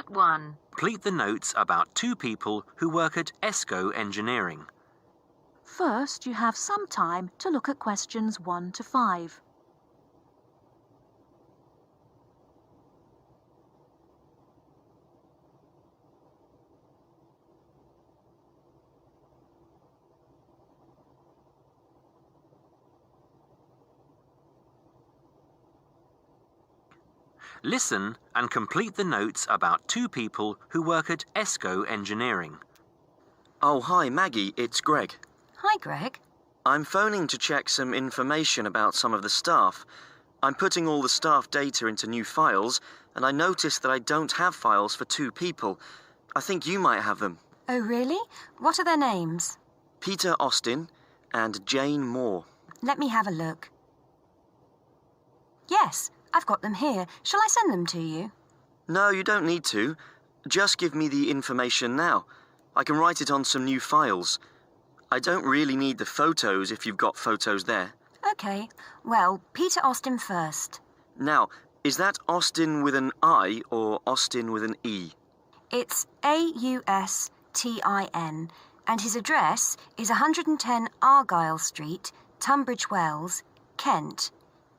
Part 1. Complete the notes about two people who work at ESCO Engineering. First, you have some time to look at questions 1 to 5. Listen and complete the notes about two people who work at ESCO Engineering. Oh, hi, Maggie. It's Greg. Hi, Greg. I'm phoning to check some information about some of the staff. I'm putting all the staff data into new files, and I noticed that I don't have files for two people. I think you might have them. Oh, really? What are their names? Peter Austin and Jane Moore. Let me have a look. Yes, I've got them here. Shall I send them to you? No, you don't need to. Just give me the information now. I can write it on some new files. I don't really need the photos if you've got photos there. OK. Well, Peter Austin first. Now, is that Austin with an I or Austin with an E? It's Austin, and his address is 110 Argyle Street, Tunbridge Wells, Kent,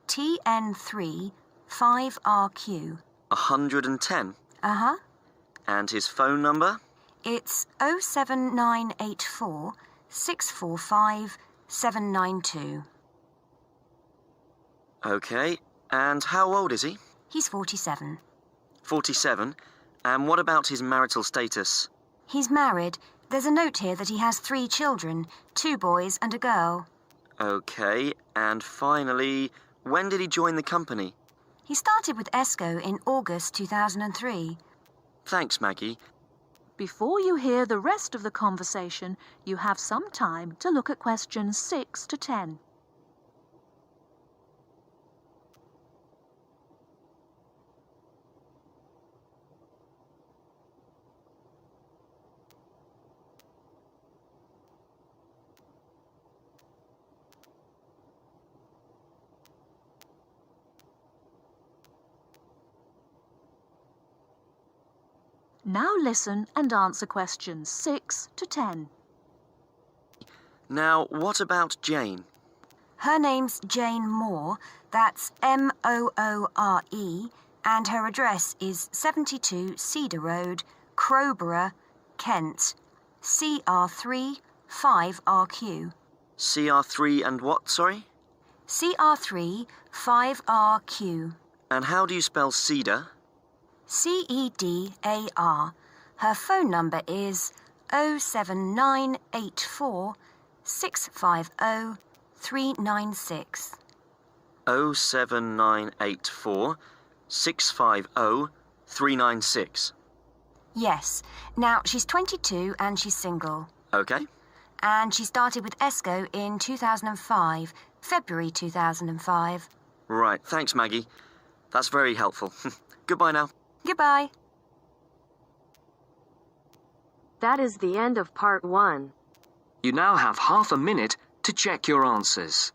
TN3 5RQ. 110? Uh-huh. And his phone number? It's 07984 645 792. OK. And how old is he? He's 47. 47. And what about his marital status? He's married. There's a note here that he has 3 children, 2 boys and a girl. OK. And finally, when did he join the company? He started with ESCO in August 2003. Thanks, Maggie. Before you hear the rest of the conversation, you have some time to look at questions 6 to 10. Now listen and answer questions 6 to 10. Now, what about Jane? Her name's Jane Moore, that's Moore, and her address is 72 Cedar Road, Crowborough, Kent, CR3 5RQ. CR3 and what, sorry? CR3 5RQ. And how do you spell cedar? CEDAR. Her phone number is 07984 650 396. 07984 650 396. Yes. Now, she's 22 and she's single. OK. And she started with ESCO in 2005, February 2005. Right, thanks, Maggie. That's very helpful. Goodbye now. Goodbye. That is the end of part 1. You now have half a minute to check your answers.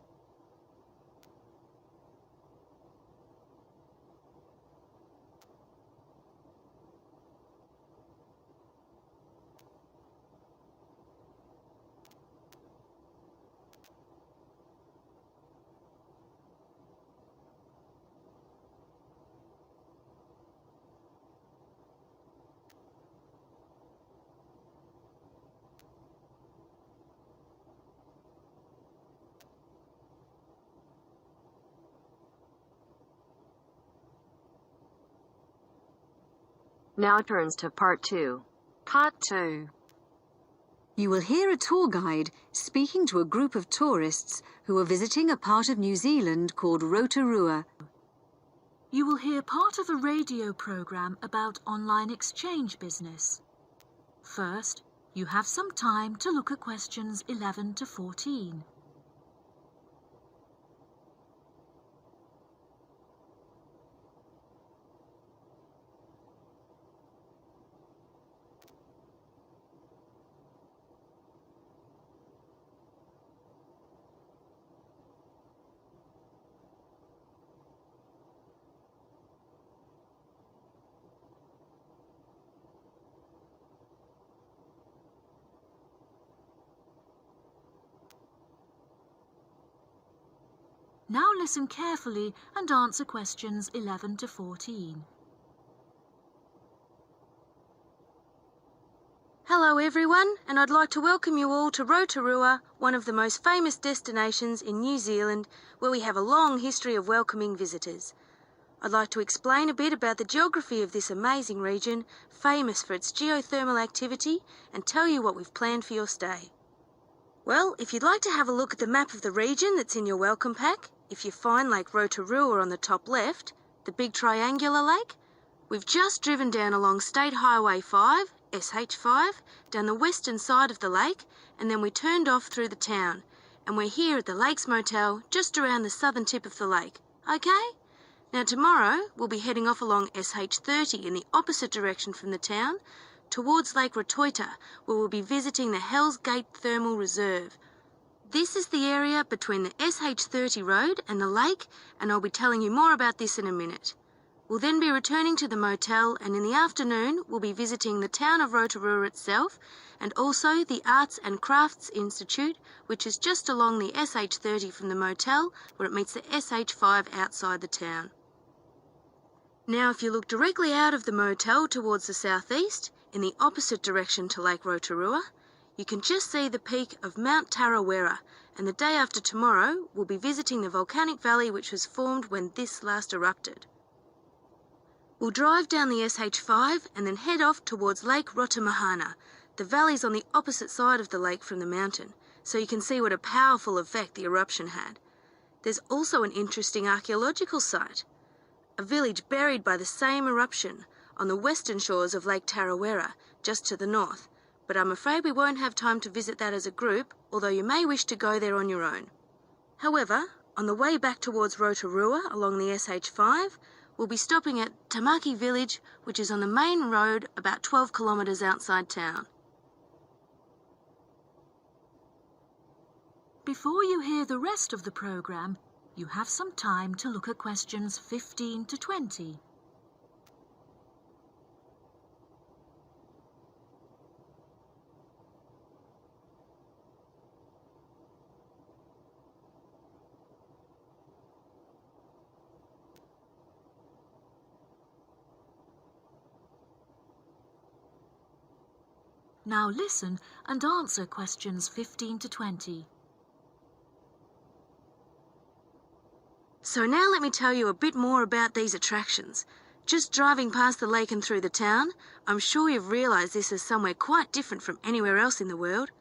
Now turns to part 2. Part 2. You will hear a tour guide speaking to a group of tourists who are visiting a part of New Zealand called Rotorua. You will hear part of a radio program about online exchange business. First, you have some time to look at questions 11 to 14. Now listen carefully and answer questions 11 to 14. Hello everyone, and I'd like to welcome you all to Rotorua, one of the most famous destinations in New Zealand, where we have a long history of welcoming visitors. I'd like to explain a bit about the geography of this amazing region, famous for its geothermal activity, and tell you what we've planned for your stay. Well, if you'd like to have a look at the map of the region that's in your welcome pack, if you find Lake Rotorua on the top left, the big triangular lake, we've just driven down along State Highway 5, SH5, down the western side of the lake, and then we turned off through the town, and we're here at the Lakes Motel, just around the southern tip of the lake, okay? Now tomorrow, we'll be heading off along SH30 in the opposite direction from the town, towards Lake Rotoita, where we'll be visiting the Hells Gate Thermal Reserve. This is the area between the SH30 road and the lake, and I'll be telling you more about this in a minute. We'll then be returning to the motel, and in the afternoon we'll be visiting the town of Rotorua itself, and also the Arts and Crafts Institute, which is just along the SH30 from the motel, where it meets the SH5 outside the town. Now if you look directly out of the motel towards the southeast, in the opposite direction to Lake Rotorua, you can just see the peak of Mount Tarawera, and the day after tomorrow we'll be visiting the volcanic valley which was formed when this last erupted. We'll drive down the SH5 and then head off towards Lake Rotomahana. The valley's on the opposite side of the lake from the mountain, so you can see what a powerful effect the eruption had. There's also an interesting archaeological site, a village buried by the same eruption on the western shores of Lake Tarawera, just to the north. But I'm afraid we won't have time to visit that as a group, although you may wish to go there on your own. However, on the way back towards Rotorua along the SH5, we'll be stopping at Tamaki Village, which is on the main road about 12 kilometres outside town. Before you hear the rest of the programme, you have some time to look at questions 15 to 20. Now listen and answer questions 15 to 20. So now let me tell you a bit more about these attractions. Just driving past the lake and through the town, I'm sure you've realised this is somewhere quite different from anywhere else in the world.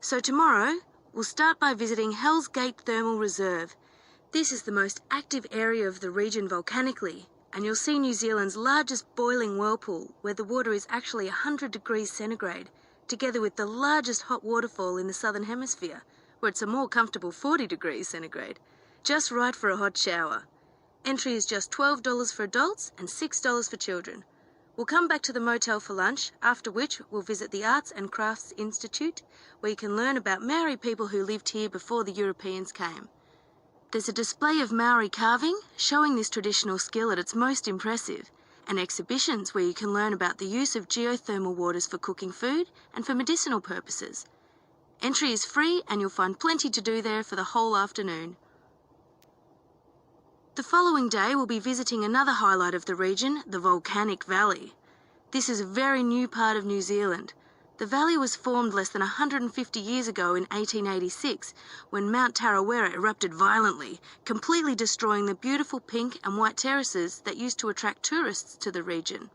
So tomorrow, we'll start by visiting Hells Gate Thermal Reserve. This is the most active area of the region volcanically, and you'll see New Zealand's largest boiling whirlpool, where the water is actually 100 degrees centigrade, together with the largest hot waterfall in the southern hemisphere, where it's a more comfortable 40 degrees centigrade, just right for a hot shower. Entry is just $12 for adults and $6 for children. We'll come back to the motel for lunch, after which we'll visit the Arts and Crafts Institute, where you can learn about Maori people who lived here before the Europeans came. There's a display of Maori carving, showing this traditional skill at its most impressive, and exhibitions where you can learn about the use of geothermal waters for cooking food and for medicinal purposes. Entry is free, and you'll find plenty to do there for the whole afternoon. The following day we'll be visiting another highlight of the region, the Volcanic Valley. This is a very new part of New Zealand. The valley was formed less than 150 years ago in 1886, when Mount Tarawera erupted violently, completely destroying the beautiful pink and white terraces that used to attract tourists to the region.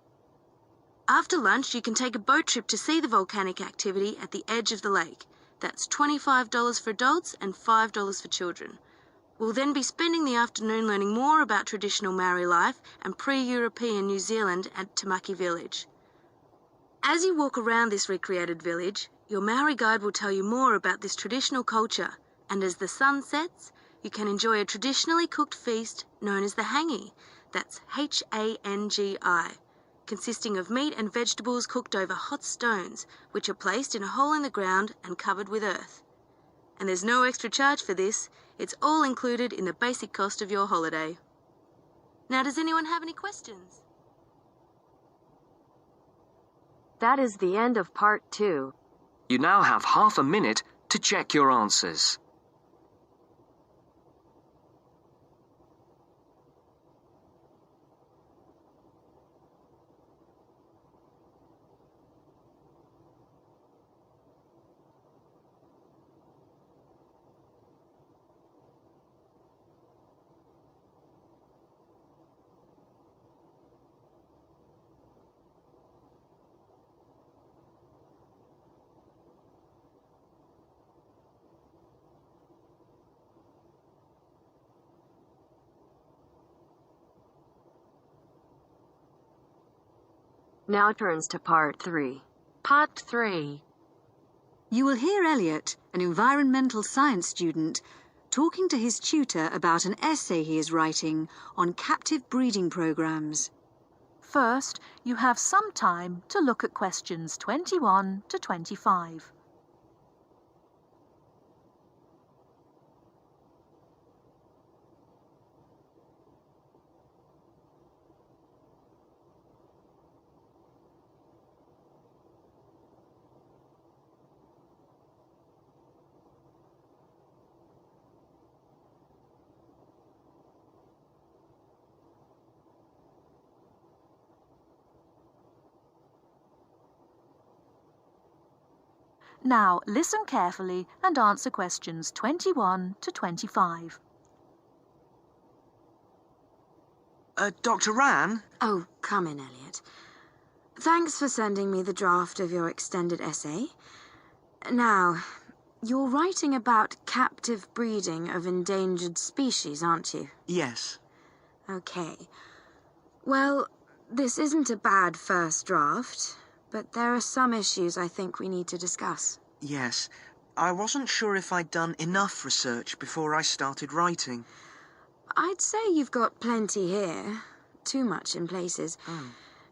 After lunch, you can take a boat trip to see the volcanic activity at the edge of the lake. That's $25 for adults and $5 for children. We'll then be spending the afternoon learning more about traditional Maori life and pre-European New Zealand at Tamaki Village. As you walk around this recreated village, your Maori guide will tell you more about this traditional culture, and as the sun sets, you can enjoy a traditionally cooked feast known as the hangi, that's H-A-N-G-I, consisting of meat and vegetables cooked over hot stones, which are placed in a hole in the ground and covered with earth. And there's no extra charge for this, it's all included in the basic cost of your holiday. Now, does anyone have any questions? That is the end of part 2. You now have half a minute to check your answers. Now turns to part 3. Part 3. You will hear Elliot, an environmental science student, talking to his tutor about an essay he is writing on captive breeding programs. First, you have some time to look at questions 21 to 25. Now, listen carefully and answer questions 21 to 25. Dr. Ran? Oh, come in, Elliot. Thanks for sending me the draft of your extended essay. Now, you're writing about captive breeding of endangered species, aren't you? Yes. Okay. Well, this isn't a bad first draft, but there are some issues I think we need to discuss. Yes. I wasn't sure if I'd done enough research before I started writing. I'd say you've got plenty here. Too much in places.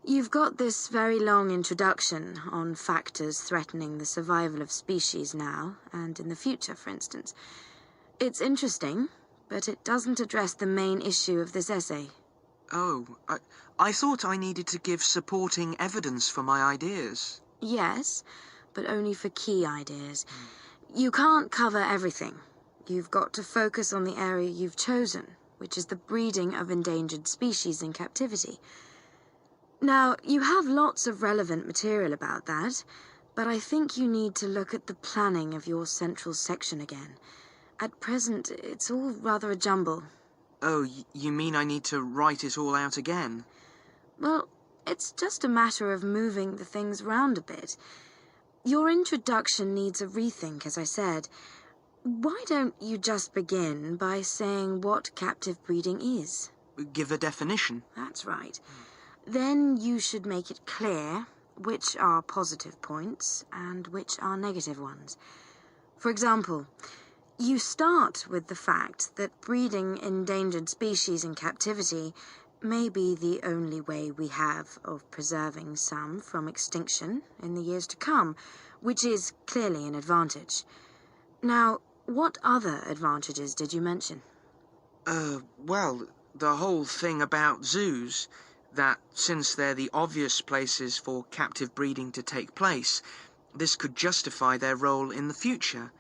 You've got this very long introduction on factors threatening the survival of species now and in the future, for instance. It's interesting, but it doesn't address the main issue of this essay. Oh, I thought I needed to give supporting evidence for my ideas. Yes, but only for key ideas. You can't cover everything. You've got to focus on the area you've chosen, which is the breeding of endangered species in captivity. Now, you have lots of relevant material about that, but I think you need to look at the planning of your central section again. At present, it's all rather a jumble. Oh, you mean I need to write it all out again? Well, it's just a matter of moving the things round a bit. Your introduction needs a rethink, as I said. Why don't you just begin by saying what captive breeding is? Give a definition. That's right. Then you should make it clear which are positive points and which are negative ones. For example, you start with the fact that breeding endangered species in captivity may be the only way we have of preserving some from extinction in the years to come, which is clearly an advantage. Now, what other advantages did you mention? Well, the whole thing about zoos, that since they're the obvious places for captive breeding to take place, this could justify their role in the future.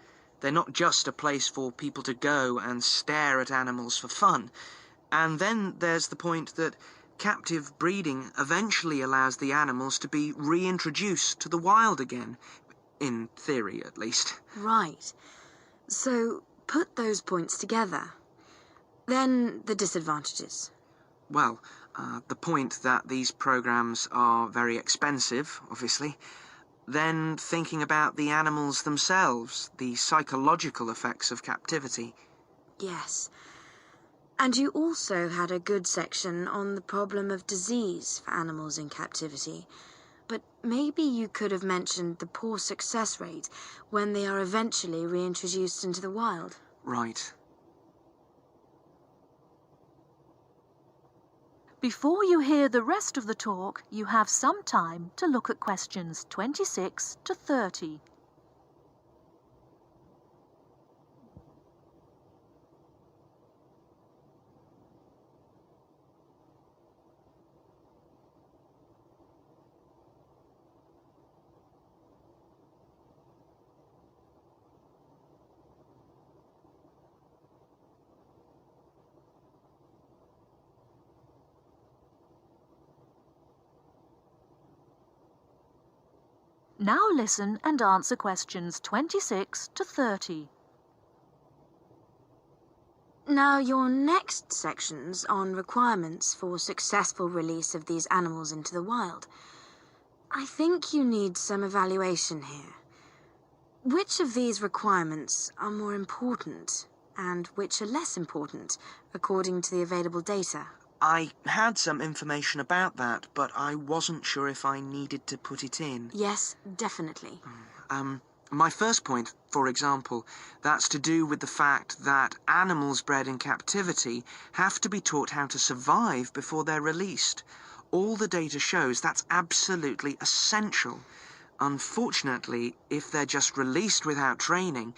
They're not just a place for people to go and stare at animals for fun. And then there's the point that captive breeding eventually allows the animals to be reintroduced to the wild again. In theory, at least. Right. So, put those points together. Then the disadvantages. Well, the point that these programs are very expensive, obviously. Then thinking about the animals themselves, the psychological effects of captivity. Yes. And you also had a good section on the problem of disease for animals in captivity. But maybe you could have mentioned the poor success rate when they are eventually reintroduced into the wild. Right. Before you hear the rest of the talk, you have some time to look at questions 26 to 30. Now listen and answer questions 26 to 30. Now, your next section's on requirements for successful release of these animals into the wild. I think you need some evaluation here. Which of these requirements are more important and which are less important, according to the available data? I had some information about that, but I wasn't sure if I needed to put it in. Yes, definitely. My first point, for example, that's to do with the fact that animals bred in captivity have to be taught how to survive before they're released. All the data shows that's absolutely essential. Unfortunately, if they're just released without training,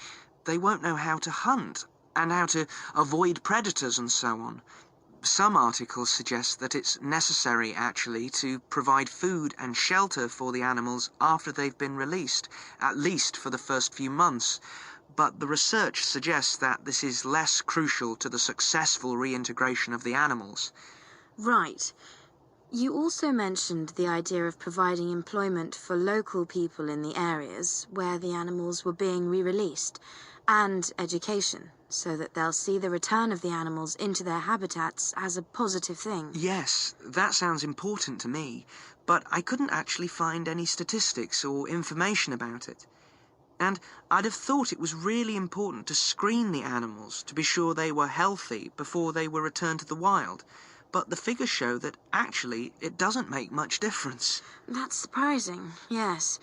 they won't know how to hunt and how to avoid predators and so on. Some articles suggest that it's necessary, actually, to provide food and shelter for the animals after they've been released, at least for the first few months. But the research suggests that this is less crucial to the successful reintegration of the animals. Right. You also mentioned the idea of providing employment for local people in the areas where the animals were being re-released, and education, so that they'll see the return of the animals into their habitats as a positive thing. Yes, that sounds important to me, but I couldn't actually find any statistics or information about it. And I'd have thought it was really important to screen the animals to be sure they were healthy before they were returned to the wild. But the figures show that actually it doesn't make much difference. That's surprising, yes.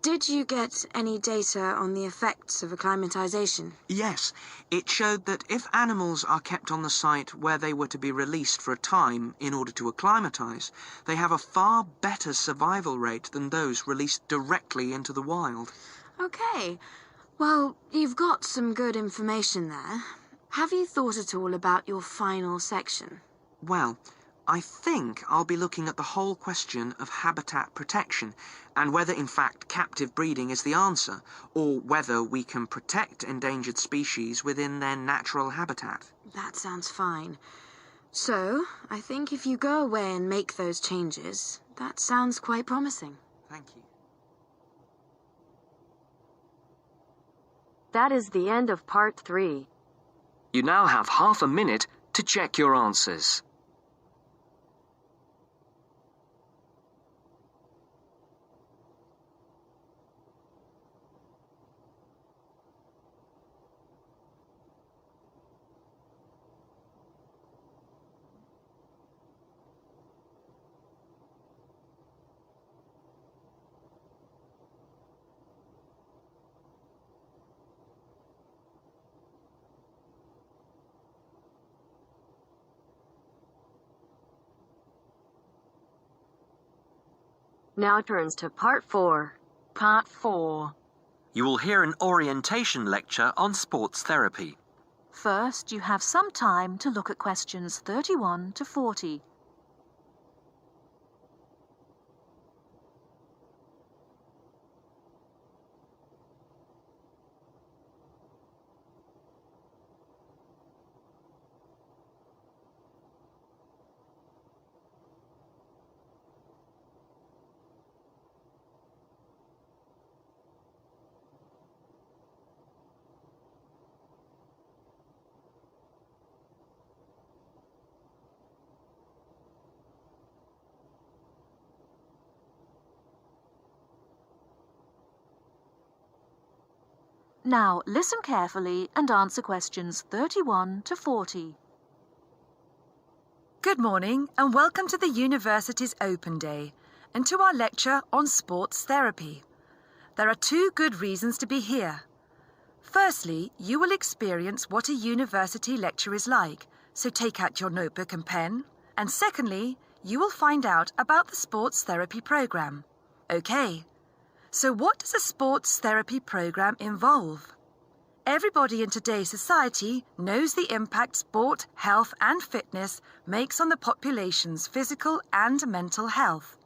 Did you get any data on the effects of acclimatization? Yes, it showed that if animals are kept on the site where they were to be released for a time in order to acclimatize, they have a far better survival rate than those released directly into the wild. Okay. Well, you've got some good information there. Have you thought at all about your final section? Well, I think I'll be looking at the whole question of habitat protection and whether in fact captive breeding is the answer, or whether we can protect endangered species within their natural habitat. That sounds fine. So, I think if you go away and make those changes, that sounds quite promising. Thank you. That is the end of part 3. You now have half a minute to check your answers. Now turns to part 4. Part 4. You will hear an orientation lecture on sports therapy. First, you have some time to look at questions 31 to 40. Now, listen carefully and answer questions 31 to 40. Good morning and welcome to the university's Open Day and to our lecture on sports therapy. There are 2 good reasons to be here. Firstly, you will experience what a university lecture is like, so take out your notebook and pen. And secondly, you will find out about the sports therapy program. Okay. So what does a sports therapy program involve? Everybody in today's society knows the impact sport, health and fitness makes on the population's physical and mental health.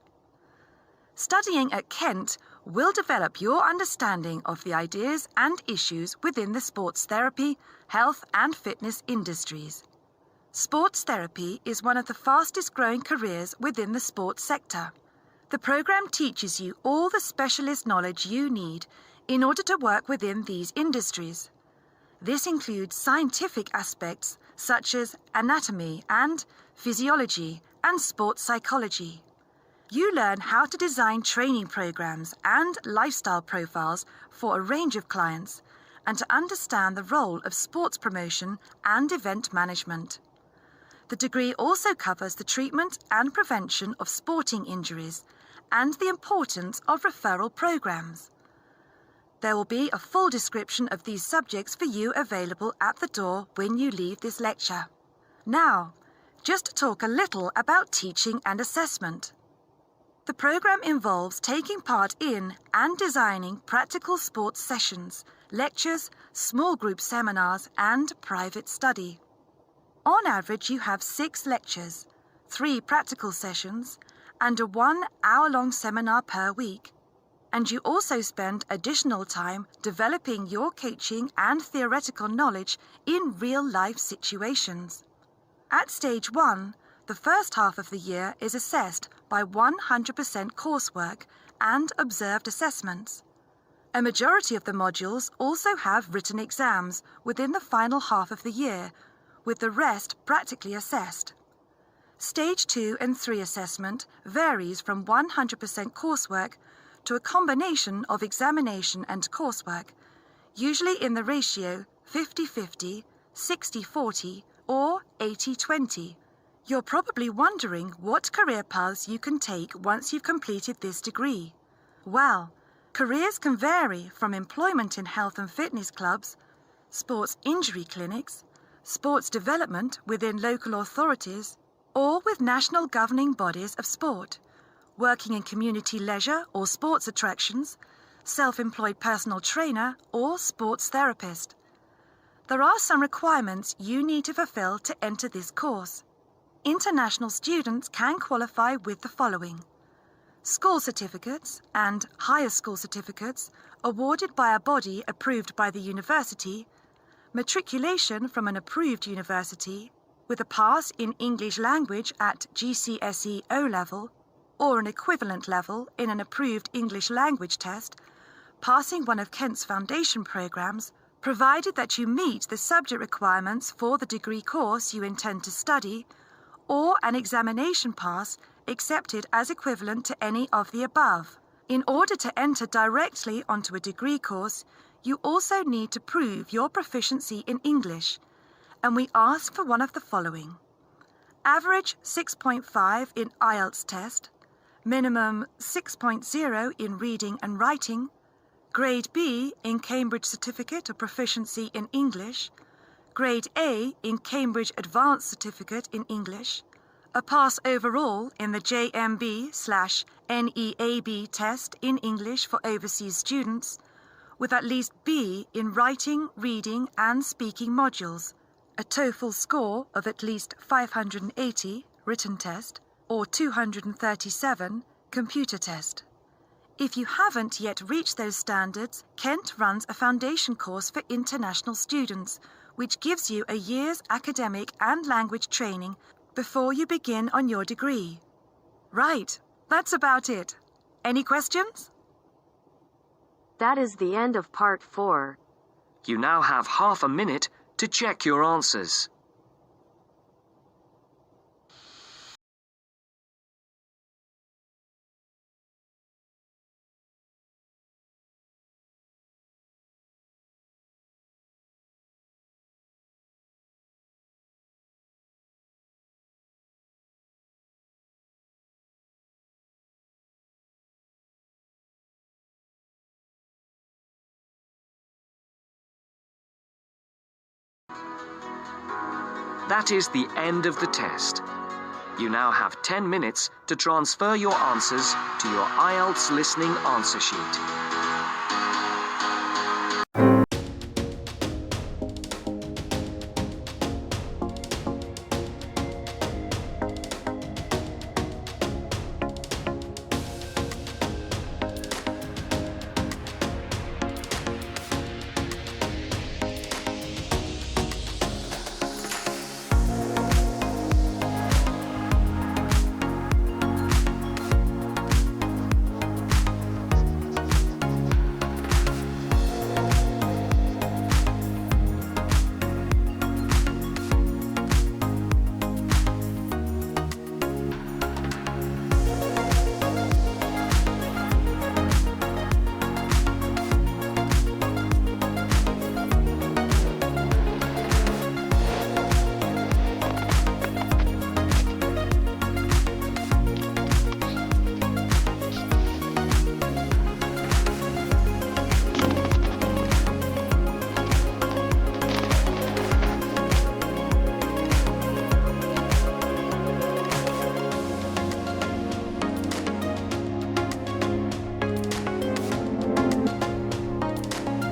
Studying at Kent will develop your understanding of the ideas and issues within the sports therapy, health and fitness industries. Sports therapy is one of the fastest growing careers within the sports sector. The program teaches you all the specialist knowledge you need in order to work within these industries. This includes scientific aspects such as anatomy and physiology and sports psychology. You learn how to design training programs and lifestyle profiles for a range of clients and to understand the role of sports promotion and event management. The degree also covers the treatment and prevention of sporting injuries and the importance of referral programs. There will be a full description of these subjects for you available at the door when you leave this lecture. Now, just to talk a little about teaching and assessment. The program involves taking part in and designing practical sports sessions, lectures, small group seminars, and private study. On average, you have 6 lectures, 3 practical sessions, and a 1-hour-long seminar per week. And you also spend additional time developing your coaching and theoretical knowledge in real-life situations. At Stage 1, the first half of the year is assessed by 100% coursework and observed assessments. A majority of the modules also have written exams within the final half of the year, with the rest practically assessed. Stage 2 and 3 assessment varies from 100% coursework to a combination of examination and coursework, usually in the ratio 50-50, 60-40, or 80-20. You're probably wondering what career paths you can take once you've completed this degree. Well, careers can vary from employment in health and fitness clubs, sports injury clinics, sports development within local authorities, or with national governing bodies of sport, working in community leisure or sports attractions, self-employed personal trainer, or sports therapist. There are some requirements you need to fulfill to enter this course. International students can qualify with the following: school certificates and higher school certificates awarded by a body approved by the university, matriculation from an approved university, with a pass in English language at GCSE O-level, or an equivalent level in an approved English language test, passing one of Kent's foundation programs, provided that you meet the subject requirements for the degree course you intend to study, or an examination pass accepted as equivalent to any of the above. In order to enter directly onto a degree course, you also need to prove your proficiency in English, and we ask for one of the following: average 6.5 in IELTS test, minimum 6.0 in reading and writing, Grade B in Cambridge Certificate of Proficiency in English, Grade A in Cambridge Advanced Certificate in English, a pass overall in the JMB/NEAB test in English for overseas students, with at least B in writing, reading and speaking modules, a TOEFL score of at least 580 written test, or 237 computer test. If you haven't yet reached those standards, Kent runs a foundation course for international students, which gives you a year's academic and language training before you begin on your degree. Right, that's about it. Any questions? That is the end of part 4. You now have half a minute to check your answers. That is the end of the test. You now have 10 minutes to transfer your answers to your IELTS listening answer sheet.